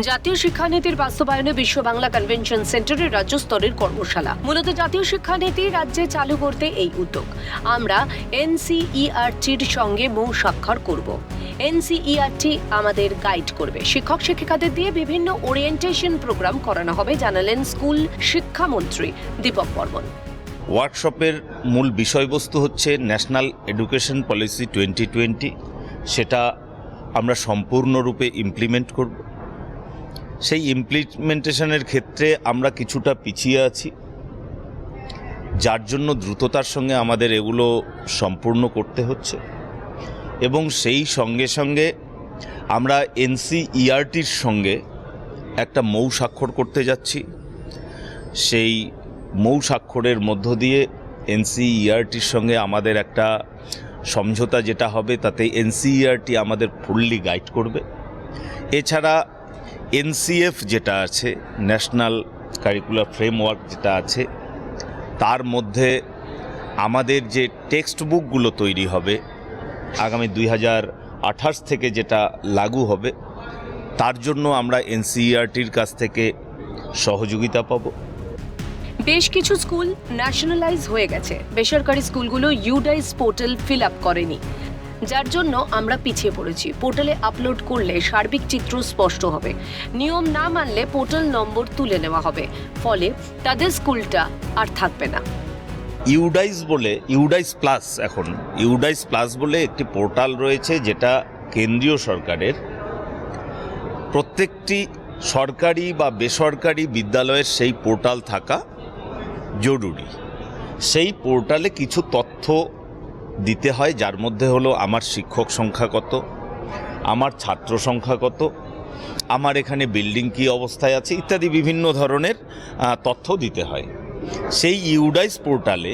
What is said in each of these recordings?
জাতীয় শিক্ষানীতির বাস্তবায়নে বিশ্ব বাংলা কনভেনশন সেন্টারের রাজ্য স্তরের কর্মশালা। মূলত জাতীয় শিক্ষানীতি রাজ্যে চালু করতে এই উদ্যোগ। আমরা এনসিইআরটির সঙ্গে মৌ স্বাক্ষর করব। এনসিইআরটি আমাদের গাইড করবে। শিক্ষক শিক্ষিকাদের দিয়ে বিভিন্ন ওরিয়েন্টেশন প্রোগ্রাম করানো হবে, জানালেন স্কুল শিক্ষামন্ত্রী দীপক বর্মন। ওয়ার্কশপের মূল বিষয়বস্তু হচ্ছে ন্যাশনাল এডুকেশন পলিসি 2020। সেটা আমরা সম্পূর্ণরূপে ইমপ্লিমেন্ট করব। সেই ইমপ্লিমেন্টেশনের ক্ষেত্রে আমরা কিছুটা পিছিয়ে আছি, যার জন্য দ্রুততার সঙ্গে আমাদের এগুলো সম্পূর্ণ করতে হচ্ছে। এবং সেই সঙ্গে সঙ্গে আমরা এনসিইআরটির সঙ্গে একটা মৌ স্বাক্ষর করতে যাচ্ছি। সেই মৌ স্বাক্ষরের মধ্য দিয়ে এনসিইআরটির সঙ্গে আমাদের একটা সমঝোতা যেটা হবে, তাতে এনসিইআরটি আমাদের ফুললি গাইড করবে। এছাড়া এনসিএফ যেটা আছে, ন্যাশনাল কারিকুলার ফ্রেমওয়ার্ক যেটা আছে, তার মধ্যে আমাদের যে টেক্সট বুকগুলো তৈরি হবে আগামী 2028 থেকে যেটা লাগু হবে, তার জন্য আমরা এনসিইআরটির কাছ থেকে সহযোগিতা পাব। বেশ কিছু স্কুল ন্যাশনালাইজ হয়ে গেছে, বেসরকারি স্কুলগুলো ইউডাইস পোর্টাল ফিল আপ করেনি, যার জন্য আমরা পিছিয়ে পড়েছি। পোর্টালে আপলোড করলে সার্বিক চিত্র স্পষ্ট হবে। নিয়ম না মানলে পোর্টাল নম্বর তুলে নেওয়া হবে, ফলে তাদের স্কুলটা আর থাকবে না। ইউডাইস প্লাস বলে একটি পোর্টাল রয়েছে, যেটা কেন্দ্রীয় সরকারের। প্রত্যেকটি সরকারি বা বেসরকারি বিদ্যালয়ের সেই পোর্টাল থাকা জরুরি। সেই পোর্টালে কিছু তথ্য দিতে হয়, যার মধ্যে হলো আমার শিক্ষক সংখ্যা কত, আমার ছাত্র সংখ্যা কত, আমার এখানে বিল্ডিং কী অবস্থায় আছে ইত্যাদি বিভিন্ন ধরনের তথ্য দিতে হয়। সেই ইউডাইস পোর্টালে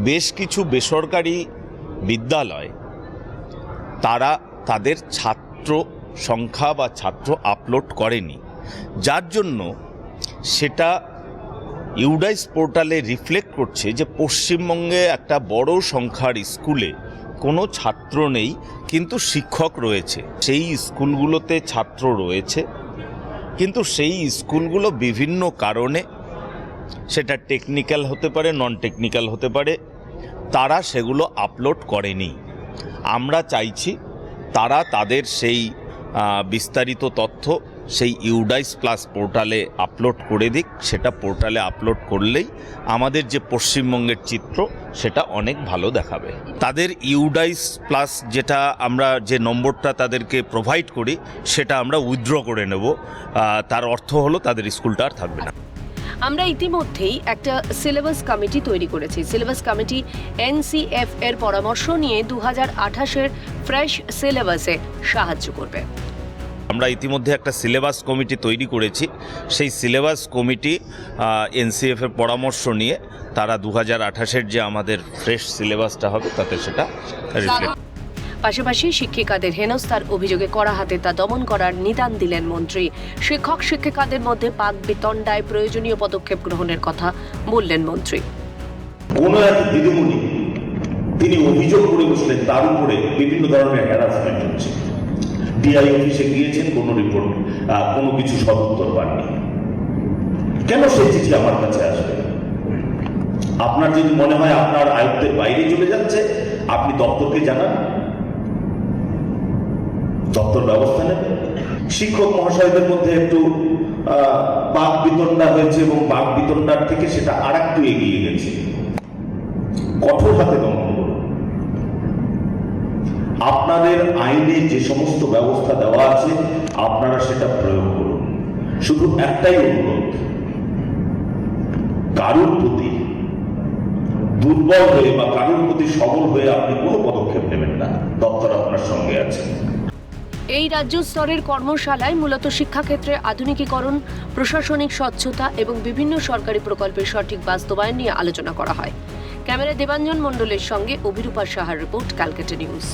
বেশ কিছু বেসরকারি বিদ্যালয় তারা তাদের ছাত্র সংখ্যা বা ছাত্র আপলোড করেনি, যার জন্য সেটা ইউডাইস পোর্টালে রিফ্লেক্ট করছে যে পশ্চিমবঙ্গে একটা বড় সংখ্যার স্কুলে কোনো ছাত্র নেই, কিন্তু শিক্ষক রয়েছে। সেই স্কুলগুলোতে ছাত্র রয়েছে, কিন্তু সেই স্কুলগুলো বিভিন্ন কারণে, সেটা টেকনিক্যাল হতে পারে, নন টেকনিক্যাল হতে পারে, তারা সেগুলো আপলোড করেনি। আমরা চাইছি তারা তাদের সেই বিস্তারিত তথ্য সেই ইউডাইস প্লাস পোর্টালে আপলোড করে দিক। সেটা পোর্টালে আপলোড করলেই আমাদের যে পশ্চিমবঙ্গের চিত্র সেটা অনেক ভালো দেখাবে। তাদের ইউডাইস প্লাস যেটা আমরা যে নম্বরটা তাদেরকে প্রোভাইড করি, সেটা আমরা উইথড্র করে নেব। তার অর্থ হলো তাদের স্কুলটা আর থাকবে না। আমরা ইতিমধ্যেই একটা সিলেবাস কমিটি তৈরি করেছি। সিলেবাস কমিটি এনসিএফ এর পরামর্শ নিয়ে 2028-এর ফ্রেশ সিলেবাসে সাহায্য করবে। আমরা ইতিমধ্যে একটা সিলেবাস কমিটি তৈরি করেছি। সেই সিলেবাস কমিটি এনসিএফ এর পরামর্শ নিয়ে তারা 2028-এর যে আমাদের ফ্রেশ সিলেবাসটা হবে তাতে সেটা রিফ্লেক্ট। পাশাপাশি শিক্ষিকাদের হেনস্থার অভিযোগে কড়া হাতে তা দমন করার নিদান দিলেন মন্ত্রী। শিক্ষক শিক্ষিকাদের মধ্যে পাক বিতণ্ডায় প্রয়োজনীয় পদক্ষেপ গ্রহণের কথা বললেন মন্ত্রী। কোন এক দিদিমণি তিনি অভিযোগ করে বসলেন, তার উপরে বিভিন্ন ধরনের হ্যারাসমেন্ট হচ্ছে। ডিআই অফিসে গিয়েছেন, কোনো রিপোর্ট, কোনো কিছু সদুত্তর পাননি। কেন সেই চিঠি আমার কাছে আসবে? আপনার যদি মনে হয় আপনার আয়ত্তের বাইরে চলে যাচ্ছে, আপনি দপ্তরকে জানান, দপ্তর ব্যবস্থা নেবে। শিক্ষক মহাশয়দের মধ্যে একটু বাক বিতণ্ডা হয়েছে এবং বাক বিতণ্ডার থেকে সেটা আর একটু এগিয়ে গেছে। কঠোর হাতে দমন করুন। আপনাদের আইনে যে সমস্ত ব্যবস্থা দেওয়া আছে আপনারা সেটা প্রয়োগ করুন। শুধু একটাই অনুরোধ, কারুর প্রতি দুর্বল হয়ে বা কারুর প্রতি সবল হয়ে আপনি কোনো পদক্ষেপ নেবেন না। দপ্তর আপনার সঙ্গে আছে। এই রাজ্য স্তরের কর্মশালায় মূলত শিক্ষাক্ষেত্রে আধুনিকীকরণ, প্রশাসনিক স্বচ্ছতা এবং বিভিন্ন সরকারি প্রকল্পের সঠিক বাস্তবায়ন নিয়ে আলোচনা করা হয়। ক্যামেরায় দেবাঞ্জন মণ্ডলের সঙ্গে অভিরূপা সাহার রিপোর্ট, ক্যালকাটা নিউজ।